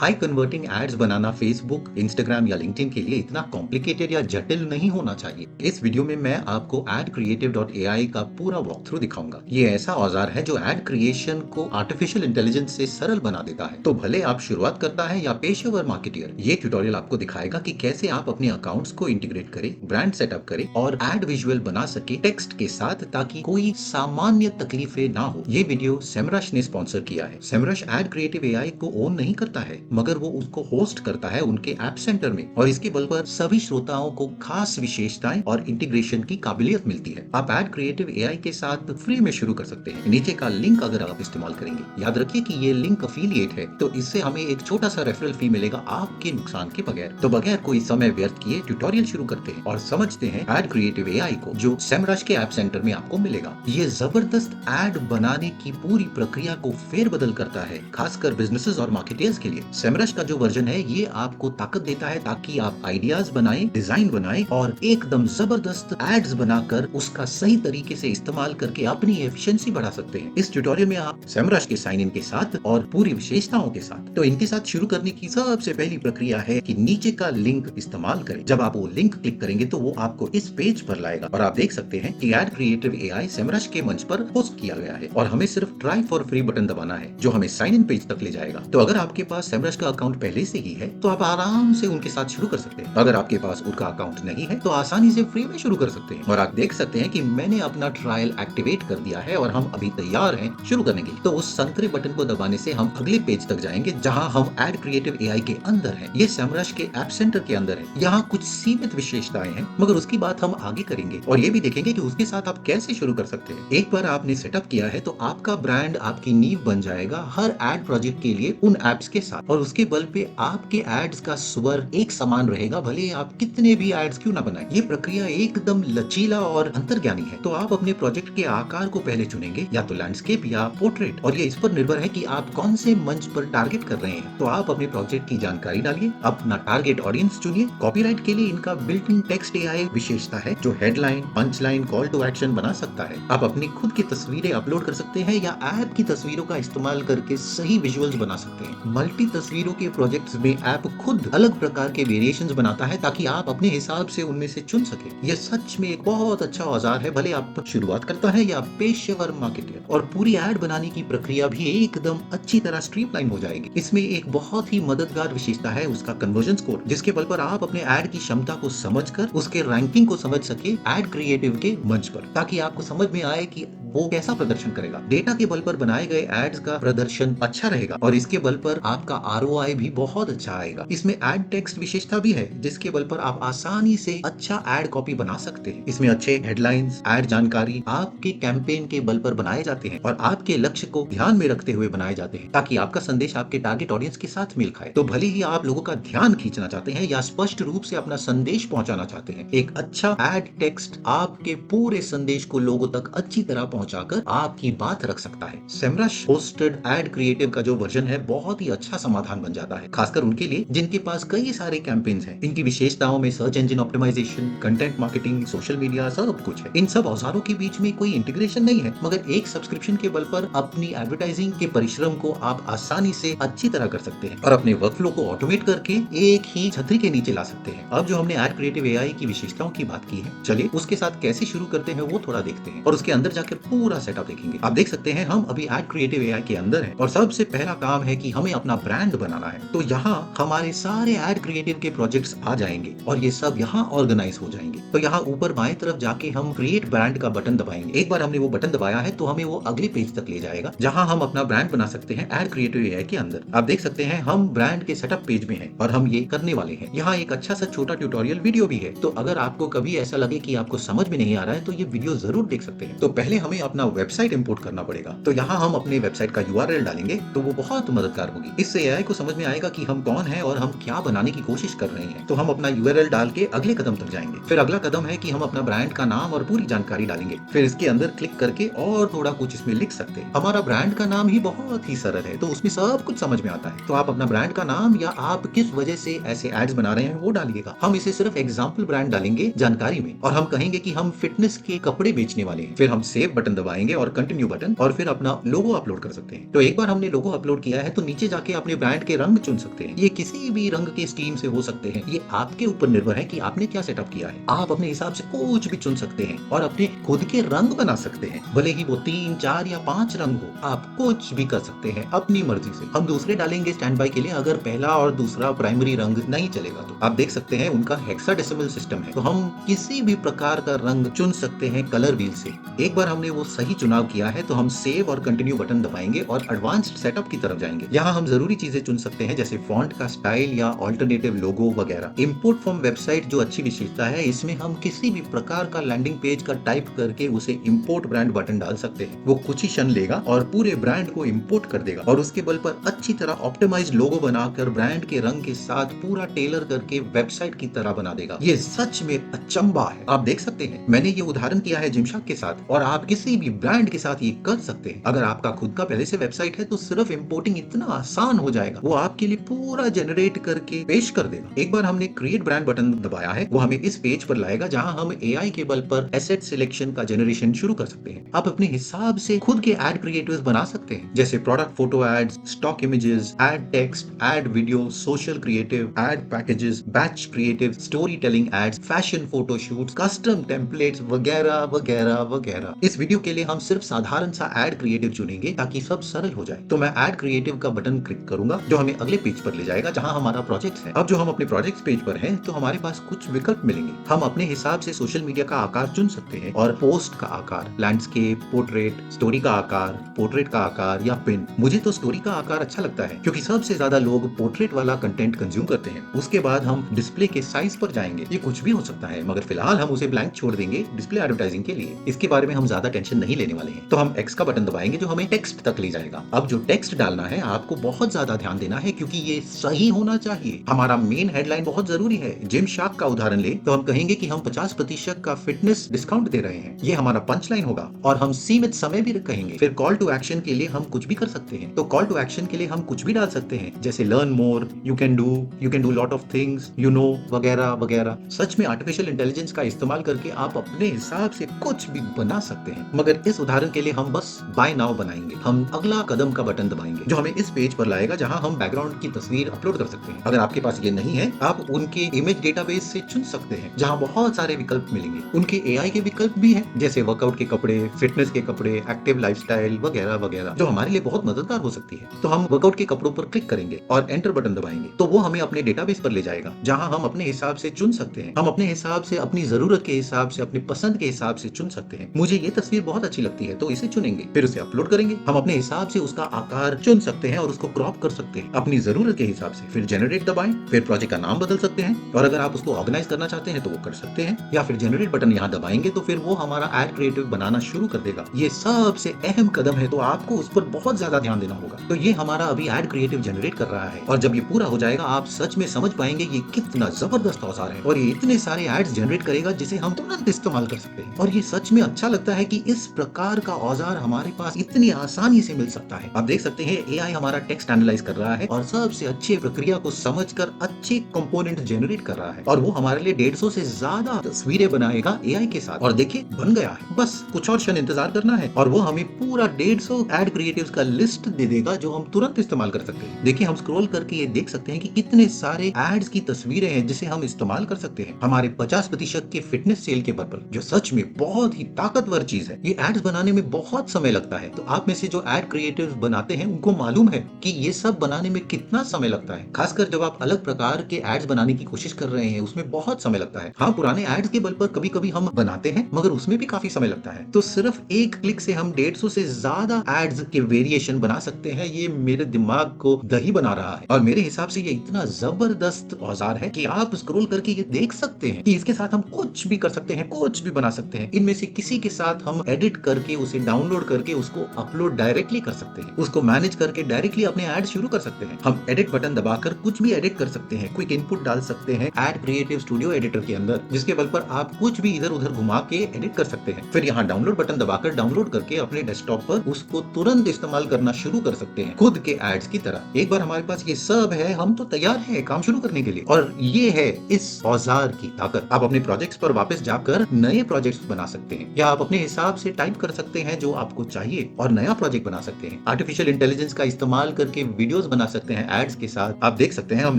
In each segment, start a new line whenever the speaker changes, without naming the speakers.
High converting ads बनाना Facebook, Instagram या LinkedIn के लिए इतना कॉम्प्लिकेटेड या जटिल नहीं होना चाहिए। इस वीडियो में मैं आपको AdCreative.ai का पूरा वॉक थ्रू दिखाऊंगा। ये ऐसा औजार है जो एड क्रिएशन को आर्टिफिशियल इंटेलिजेंस से सरल बना देता है। तो भले आप शुरुआत करता है या पेशेवर मार्केटियर, ये ट्यूटोरियल आपको दिखाएगा कि कैसे आप अपने अकाउंट्स को इंटीग्रेट करें, ब्रांड सेटअप करें और एड विजुअल बना सके टेक्स्ट के साथ, ताकि कोई सामान्य तकलीफें ना हो। ये वीडियो सेमरश ने स्पॉन्सर किया है। सेमरश AdCreative.ai को ओन नहीं करता है, मगर वो उसको होस्ट करता है उनके ऐप सेंटर में, और इसके बल पर सभी श्रोताओं को खास विशेषताएं और इंटीग्रेशन की काबिलियत मिलती है। आप AdCreative.ai के साथ फ्री में शुरू कर सकते हैं। नीचे का लिंक अगर आप इस्तेमाल करेंगे, याद रखिए कि ये लिंक अफिलिएट है, तो इससे हमें एक छोटा सा रेफरल फी मिलेगा आपके नुकसान के बगैर। तो बगैर कोई समय व्यर्थ किए ट्यूटोरियल शुरू करते हैं और समझते हैं AdCreative.ai को, जो सेमरश के ऐप सेंटर में आपको मिलेगा। ये जबरदस्त एड बनाने की पूरी प्रक्रिया को फेरबदल करता है, खासकर बिजनेसेस और मार्केटर्स के लिए। सेमरश का जो वर्जन है ये आपको ताकत देता है ताकि आप आइडियाज बनाएं, डिजाइन बनाएं और एकदम जबरदस्त एड्स बनाकर उसका सही तरीके से इस्तेमाल करके अपनी एफिशिएंसी बढ़ा सकते हैं। इस ट्यूटोरियल में आप सेमरश के साइन इन के साथ और पूरी विशेषताओं के साथ। तो इनके साथ शुरू करने की सबसे पहली प्रक्रिया है कि नीचे का लिंक इस्तेमाल करें। जब आप वो लिंक क्लिक करेंगे तो वो आपको इस पेज पर लाएगा और आप देख सकते हैं कि AdCreative.ai सेमरश के मंच पर होस्ट किया गया है और हमें सिर्फ ट्राई फॉर फ्री बटन दबाना है, जो हमें साइन इन पेज तक ले जाएगा। तो अगर आपके पास सेमरश का अकाउंट पहले से ही है तो आप आराम से उनके साथ शुरू कर सकते हैं। अगर आपके पास उनका अकाउंट नहीं है तो आसानी से फ्री में शुरू कर सकते हैं। और आप देख सकते हैं कि मैंने अपना ट्रायल एक्टिवेट कर दिया है और हम अभी तैयार हैं शुरू करने के लिए। तो उस संतरे बटन को दबाने से हम अगले पेज तक जाएंगे जहां हम AdCreative.ai के अंदर हैं। ये सेमरश के ऐप सेंटर के अंदर है। यहाँ कुछ सीमित विशेषताएं हैं, मगर उसकी बात हम आगे करेंगे और ये भी देखेंगे कि उसके साथ आप कैसे शुरू कर सकते हैं। एक बार आपने सेटअप किया है तो आपका ब्रांड आपकी नींव बन जाएगा हर एड प्रोजेक्ट के लिए उन एप्स के साथ, और उसके बल पे आपके एड्स का स्वर एक समान रहेगा, भले आप कितने भी एड्स क्यों ना बनाएं। ये प्रक्रिया एकदम लचीला और अंतर्ज्ञानी है। तो आप अपने प्रोजेक्ट के आकार को पहले चुनेंगे, या तो लैंडस्केप या पोर्ट्रेट, और ये इस पर निर्भर है कि आप कौन से मंच पर टारगेट कर रहे हैं। तो आप अपने प्रोजेक्ट की जानकारी डालिए, अपना टारगेट ऑडियंस चुनिए। कॉपीराइट के लिए इनका बिल्ट इन टेक्स्ट AI विशेषता है जो headline, punch line, call to action बना सकता है। आप अपनी खुद की तस्वीरें अपलोड कर सकते हैं या ऐप की तस्वीरों का इस्तेमाल करके सही विजुअल्स बना सकते हैं। मल्टी तस्वीरों के प्रोजेक्ट्स में ऐप खुद अलग प्रकार के वेरिएशंस बनाता है ताकि आप अपने हिसाब से उनमें से चुन सके। यह सच में एक बहुत अच्छा औजार है, भले आप शुरुआत करता है या पेशेवर मार्केटर। और पूरी ऐड बनाने की प्रक्रिया भी एकदम अच्छी तरह स्ट्रीमलाइन हो जाएगी। इसमें एक बहुत ही मददगार विशेषता है उसका कन्वर्जन स्कोर, जिसके बल पर आप अपने ऐड की क्षमता को समझकर उसके रैंकिंग को समझ सके AdCreative के मंच पर, ताकि आपको समझ में आए कि वो कैसा प्रदर्शन करेगा। डेटा के बल पर बनाए गए एड्स का प्रदर्शन अच्छा रहेगा और इसके बल पर आपका ROI भी बहुत अच्छा आएगा। इसमें एड टेक्स्ट विशेषता भी है, जिसके बल पर आप आसानी से अच्छा एड कॉपी बना सकते हैं। इसमें अच्छे हेडलाइंस, एड जानकारी आपके कैंपेन के बल पर बनाए जाते हैं और आपके लक्ष्य को ध्यान में रखते हुए बनाए जाते हैं, ताकि आपका संदेश आपके टारगेट ऑडियंस के साथ मेल खाए। तो भले ही आप लोगों का ध्यान खींचना चाहते हैं या स्पष्ट रूप से अपना संदेश पहुंचाना चाहते हैं, एक अच्छा एड टेक्स्ट आपके पूरे संदेश को लोगों तक अच्छी तरह पहुंचाकर आपकी बात रख सकता है। सेमरश होस्टेड AdCreative का जो वर्जन है बहुत ही अच्छा समाधान बन जाता है, खासकर उनके लिए जिनके पास कई सारे कैंपेन्स हैं। इनकी विशेषताओं में search engine optimisation, content marketing, social media सब कुछ है। इन सब औजारों के बीच में कोई इंटीग्रेशन नहीं है, मगर एक सब्सक्रिप्शन के बल पर अपनी एडवर्टाइजिंग के परिश्रम को आप आसानी से अच्छी तरह कर सकते हैं और अपने वर्कफ्लो को ऑटोमेट करके एक ही छतरी के नीचे ला सकते हैं। अब जो हमने AdCreative.ai की विशेषताओं की बात की है, चलिए उसके साथ कैसे शुरू करते हैं वो थोड़ा देखते हैं और उसके अंदर जाकर पूरा सेटअप देखेंगे। आप देख सकते हैं हम अभी AdCreative.ai के अंदर हैं और सबसे पहला काम है कि हमें अपना ब्रांड बनाना है। तो यहाँ हमारे सारे AdCreative के प्रोजेक्ट्स आ जाएंगे और ये सब यहाँ ऑर्गेनाइज हो जाएंगे। तो यहाँ ऊपर बाएं तरफ जाके हम क्रिएट ब्रांड का बटन दबाएंगे। एक बार हमने वो बटन दबाया है तो हमें वो अगले पेज तक ले जाएगा जहाँ हम अपना ब्रांड बना सकते हैं AdCreative.ai के अंदर। आप देख सकते हैं हम ब्रांड के सेटअप पेज में हैं और हम ये करने वाले हैं। यहाँ एक अच्छा सा छोटा ट्यूटोरियल वीडियो भी है, तो अगर आपको कभी ऐसा लगे कि आपको समझ में नहीं आ रहा है तो ये वीडियो जरूर देख सकते हैं। तो पहले हमें अपना वेबसाइट इंपोर्ट करना पड़ेगा। तो यहाँ हम अपने वेबसाइट का URL डालेंगे तो वो बहुत मददगार होगी। इससे AI को समझ में आएगा कि हम कौन हैं और हम क्या बनाने की कोशिश कर रहे हैं। तो हम अपना URL डाल के अगले कदम तक जाएंगे। फिर अगला कदम है कि हम अपना ब्रांड का नाम और पूरी जानकारी डालेंगे। फिर इसके अंदर क्लिक करके और थोड़ा कुछ इसमें लिख सकते हैं। हमारा ब्रांड का नाम ही बहुत ही सरल है, तो उसमें सब कुछ समझ में आता है। तो आप अपना ब्रांड का नाम या आप किस वजह से ऐसे एड्स बना रहे हैं वो डालिएगा। हम इसे सिर्फ एग्जाम्पल ब्रांड डालेंगे जानकारी में और हम कहेंगे कि हम फिटनेस के कपड़े बेचने वाले हैं। फिर हम सेव बटन बटन दबाएंगे और कंटिन्यू बटन और फिर अपना लोगो अपलोड कर सकते हैं। तो एक बार हमने लोगो अपलोड किया है तो नीचे जाके अपने ब्रांड के रंग चुन सकते हैं। ये किसी भी रंग के स्कीम से हो सकते हैं, ये आपके ऊपर निर्भर है कि आपने क्या सेटअप किया है। आप अपने हिसाब से कुछ भी चुन सकते हैं और अपने खुद के रंग बना सकते हैं, भले ही वो 3, 4 या 5 रंग हो, आप कुछ भी कर सकते हैं अपनी मर्जी से। हम दूसरे डालेंगे स्टैंड बाय के लिए, अगर पहला और दूसरा प्राइमरी रंग नहीं चलेगा तो आप देख सकते हैं उनका हेक्साडेसिमल सिस्टम है, तो हम किसी भी प्रकार का रंग चुन सकते हैं कलर व्हील से। एक बार हमने वो सही चुनाव किया है तो हम सेव और कंटिन्यू बटन दबाएंगे और एडवांस्ड सेटअप की तरफ जाएंगे। यहाँ हम जरूरी चीजें चुन सकते हैं जैसे फॉन्ट का स्टाइल या ऑल्टरनेटिव लोगो वगैरह। इंपोर्ट फ्रॉम वेबसाइट जो अच्छी विशेषता है, इसमें हम किसी भी प्रकार का लैंडिंग पेज का टाइप करके उसे इंपोर्ट ब्रांड बटन डाल सकते हैं। वो कुछ ही क्षण लेगा और पूरे ब्रांड को इंपोर्ट कर देगा और उसके बल पर अच्छी तरह ऑप्टिमाइज्ड लोगो बनाकर ब्रांड के रंग के साथ पूरा टेलर करके वेबसाइट की तरह बना देगा। ये सच में अचंभा है। आप देख सकते हैं मैंने ये उदाहरण किया है जिमशाक के साथ और आप किसी भी ब्रांड के साथ ये कर सकते हैं। अगर आपका खुद का पहले से वेबसाइट है तो सिर्फ इंपोर्टिंग इतना आसान हो जाएगा, वो आपके लिए पूरा जनरेट करके पेश कर देगा। एक बार हमने क्रिएट ब्रांड बटन दबाया है, वो हमें इस पेज पर लाएगा जहां हम एआई के बल पर एसेट सिलेक्शन का जनरेशन शुरू कर सकते हैं। आप अपने हिसाब से खुद के एड क्रिएटिव्स बना सकते हैं, जैसे product photo ads, stock images, ad text, ad video, social creative, ad packages, batch creative, storytelling ads, fashion photo shoots, custom templates वगैरह वगैरह वगैरह। इस वीडियो के लिए हम सिर्फ साधारण सा एड क्रिएटिव चुनेंगे ताकि सब सरल हो जाए। तो मैं एड क्रिएटिव का बटन क्लिक करूंगा जो हमें अगले पेज पर ले जाएगा जहां हमारा प्रोजेक्ट है। अब जो हम अपने प्रोजेक्ट पेज पर हैं तो हमारे पास कुछ विकल्प मिलेंगे। हम अपने हिसाब से सोशल मीडिया का आकार चुन सकते हैं और पोस्ट का आकार, लैंडस्केप, पोर्ट्रेट, स्टोरी का आकार, पोर्ट्रेट का आकार या पिन। मुझे तो स्टोरी का आकार अच्छा लगता है क्योंकि सबसे ज्यादा लोग पोर्ट्रेट वाला कंटेंट कंज्यूम करते हैं। उसके बाद हम डिस्प्ले के साइज पर जाएंगे। ये कुछ भी हो सकता है मगर फिलहाल हम उसे ब्लैंक छोड़ देंगे डिस्प्ले एडवर्टाइजिंग के लिए। इसके बारे में हम ज्यादा टेंशन नहीं लेने वाले हैं। तो हम एक्स का बटन दबाएंगे जो हमें टेक्स्ट तक ले जाएगा। अब जो टेक्स्ट डालना है आपको बहुत ज्यादा ध्यान देना है क्योंकि ये सही होना चाहिए। हमारा मेन हेडलाइन बहुत जरूरी है। जिमशाक का उदाहरण ले तो हम कहेंगे कि हम 50% का फिटनेस डिस्काउंट दे रहे हैं। ये हमारा पंच लाइन होगा और हम सीमित समय भी कहेंगे। फिर कॉल टू एक्शन के लिए हम कुछ भी कर सकते हैं। तो कॉल टू एक्शन के लिए हम कुछ भी डाल सकते हैं जैसे learn more, you can do lot of things, you know वगैरह वगैरह। सच में आर्टिफिशियल इंटेलिजेंस का इस्तेमाल करके आप अपने हिसाब से कुछ भी बना सकते हैं, मगर इस उदाहरण के लिए हम बस बाय नाउ बनाएंगे। हम अगला कदम का बटन दबाएंगे जो हमें इस पेज पर लाएगा जहां हम बैकग्राउंड की तस्वीर अपलोड कर सकते हैं। अगर आपके पास ये नहीं है आप उनके इमेज डेटाबेस से चुन सकते हैं जहां बहुत सारे विकल्प मिलेंगे। उनके एआई के विकल्प भी हैं जैसे वर्कआउट के कपड़े, फिटनेस के कपड़े, एक्टिव लाइफस्टाइल वगैरह वगैरह, जो हमारे लिए बहुत मददगार हो सकती है। तो हम वर्कआउट के कपड़ों पर क्लिक करेंगे और एंटर बटन दबाएंगे तो वो हमें अपने डेटाबेस पर ले जाएगा जहां हम अपने हिसाब से चुन सकते हैं। हम अपने हिसाब से, अपनी जरूरत के हिसाब से, अपनी पसंद के हिसाब से चुन सकते हैं। मुझे ये तस्वीर बहुत अच्छी लगती है तो इसे चुनेंगे, फिर उसे अपलोड करेंगे। हम अपने हिसाब से उसका आकार चुन सकते हैं और उसको क्रॉप कर सकते हैं अपनी जरूरत के हिसाब से। फिर जनरेट दबाएं, फिर प्रोजेक्ट का नाम बदल सकते हैं और अगर आप उसको ऑर्गेनाइज करना चाहते हैं तो वो कर सकते हैं, या फिर जनरेट बटन यहाँ दबाएंगे तो फिर वो हमारा एड क्रिएटिव बनाना शुरू कर देगा। ये सबसे अहम कदम है तो आपको उस पर बहुत ज्यादा ध्यान देना होगा। तो ये हमारा अभी एड क्रिएटिव जनरेट कर रहा है और जब ये पूरा हो जाएगा आप सच में समझ पाएंगे ये कितना जबरदस्त औजार है और ये इतने सारे एड्स जनरेट करेगा जिसे हम तुरंत इस्तेमाल कर सकते हैं। और ये सच में अच्छा लगता है कि इस प्रकार का औजार हमारे पास इतनी आसानी से मिल सकता है। आप देख सकते हैं एआई हमारा टेक्स्ट एनालाइज कर रहा है और सबसे अच्छी प्रक्रिया को समझकर अच्छे कंपोनेंट जनरेट कर रहा है और वो हमारे लिए 150 से ज्यादा तस्वीरें बनाएगा एआई के साथ। और देखिए बन गया है, बस कुछ और क्षण इंतजार करना है और वो हमें पूरा 150 एड क्रिएटिव्स का लिस्ट दे देगा जो हम तुरंत इस्तेमाल कर सकते हैं। देखिए हम स्क्रॉल करके ये देख सकते हैं कि कितने सारे एड्स की तस्वीरें हैं जिसे हम इस्तेमाल कर सकते हैं हमारे 50% के फिटनेस सेल के पर्पल, जो सच में बहुत ही ताकतवर चीज है। ये एड्स बनाने में बहुत समय लगता है तो आप में से जो एड क्रिएटिव्स बनाते हैं उनको मालूम है कि ये सब बनाने में कितना समय लगता है, खासकर जब आप अलग प्रकार के एड्स बनाने की कोशिश कर रहे हैं उसमें बहुत समय लगता है। हाँ, पुराने एड्स के बल पर कभी कभी हम बनाते हैं मगर उसमें भी काफी समय लगता है। तो सिर्फ एक क्लिक से हम 150 से ज्यादा एड्स के वेरिएशन बना सकते हैं। ये मेरे दिमाग को दही बना रहा है और मेरे हिसाब से ये इतना जबरदस्त औजार है कि आप स्क्रॉल करके ये देख सकते हैं कि इसके साथ हम कुछ भी कर सकते हैं, कुछ भी बना सकते हैं। इनमें से किसी के साथ हम एडिट करके उसे डाउनलोड करके उसको अपलोड डायरेक्टली कर सकते हैं, उसको मैनेज करके डायरेक्टली अपने एड शुरू कर सकते हैं। हम एडिट बटन दबाकर कुछ भी एडिट कर सकते हैं, क्विक इनपुट डाल सकते हैं एड क्रिएटिव स्टूडियो एडिटर के अंदर, जिसके बल पर आप कुछ भी इधर उधर घुमा के एडिट कर सकते हैं। फिर यहाँ डाउनलोड बटन दबाकर डाउनलोड करके अपने डेस्कटॉप पर उसको तुरंत इस्तेमाल करना शुरू कर सकते हैं खुद के एड्स की तरह। एक बार हमारे पास ये सब है हम तो तैयार हैं काम शुरू करने के लिए। और ये है इस औजार की ताकत। आप अपने प्रोजेक्ट्स पर वापस जाकर नए प्रोजेक्ट्स बना सकते हैं या आप अपने हिसाब हिसाब से टाइप कर सकते हैं जो आपको चाहिए और नया प्रोजेक्ट बना सकते हैं। आर्टिफिशियल इंटेलिजेंस का इस्तेमाल करके वीडियोस बना सकते हैं एड्स के साथ। आप देख सकते हैं हम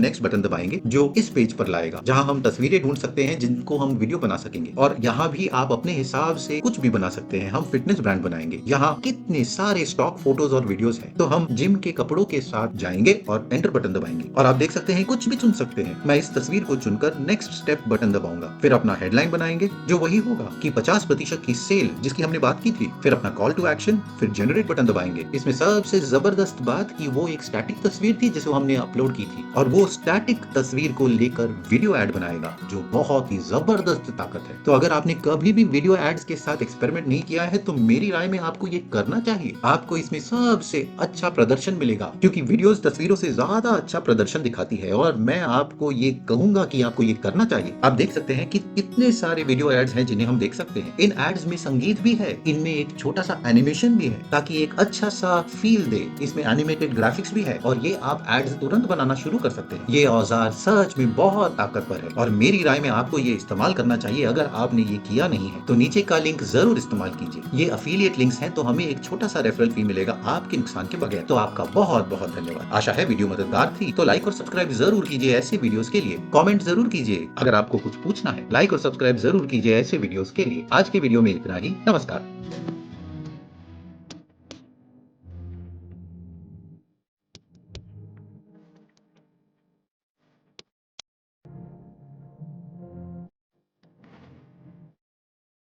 नेक्स्ट बटन दबाएंगे जो इस पेज पर लाएगा जहां हम तस्वीरें ढूंढ सकते हैं जिनको हम वीडियो बना सकेंगे, और यहाँ भी आप अपने हिसाब से कुछ भी बना सकते हैं। हम फिटनेस ब्रांड बनाएंगे, यहाँ कितने सारे स्टॉक फोटोज और वीडियोस हैं। तो हम जिम के कपड़ों के साथ जाएंगे और एंटर बटन दबाएंगे और आप देख सकते हैं कुछ भी चुन सकते हैं। मैं इस तस्वीर को चुनकर नेक्स्ट स्टेप बटन दबाऊंगा, फिर अपना हेडलाइन बनाएंगे जो वही होगा कि 50% की सेल जिसकी हमने बात की थी, फिर अपना कॉल टू एक्शन, फिर जनरेट बटन दबाएंगे। इसमें सबसे जबरदस्त बात कि वो एक स्टैटिक तस्वीर थी जिसे हमने अपलोड की थी और वो स्टैटिक तस्वीर को लेकर वीडियो एड बनाएगा जो बहुत ही जबरदस्त ताकत है। तो अगर आपने कभी भी वीडियो एड्स के साथ एक्सपेरिमेंट नहीं किया है तो मेरी राय में आपको ये करना चाहिए। आपको इसमें सबसे अच्छा प्रदर्शन मिलेगा क्योंकि वीडियोस तस्वीरों से ज्यादा अच्छा प्रदर्शन दिखाती है, और मैं आपको ये कहूंगा कि आपको ये करना चाहिए। आप देख सकते हैं कि कितने सारे वीडियो एड्स हैं जिन्हें हम देख सकते हैं। इन एड्स में संगीत भी है, इनमें एक छोटा सा एनिमेशन भी है ताकि एक अच्छा सा फील दे। इसमें एनिमेटेड ग्राफिक्स भी है और ये आप एड्स तुरंत बनाना शुरू कर सकते हैं। ये औजार सच में बहुत ताकतवर है और मेरी राय में आपको ये इस्तेमाल करना चाहिए। अगर आपने ये किया नहीं है तो नीचे का लिंक जरूर इस्तेमाल कीजिए। ये अफिलिएट लिंक्स हैं तो हमें एक छोटा सा रेफरल फी मिलेगा आपके नुकसान के बगैर। तो आपका बहुत बहुत धन्यवाद। आशा है वीडियो मददगार थी, तो लाइक और सब्सक्राइब जरूर कीजिए ऐसे वीडियोस के लिए। कमेंट जरूर कीजिए अगर आपको कुछ पूछना है। लाइक और सब्सक्राइब जरूर कीजिए ऐसे वीडियोस के लिए। आज के वीडियो में इतना ही। नमस्कार।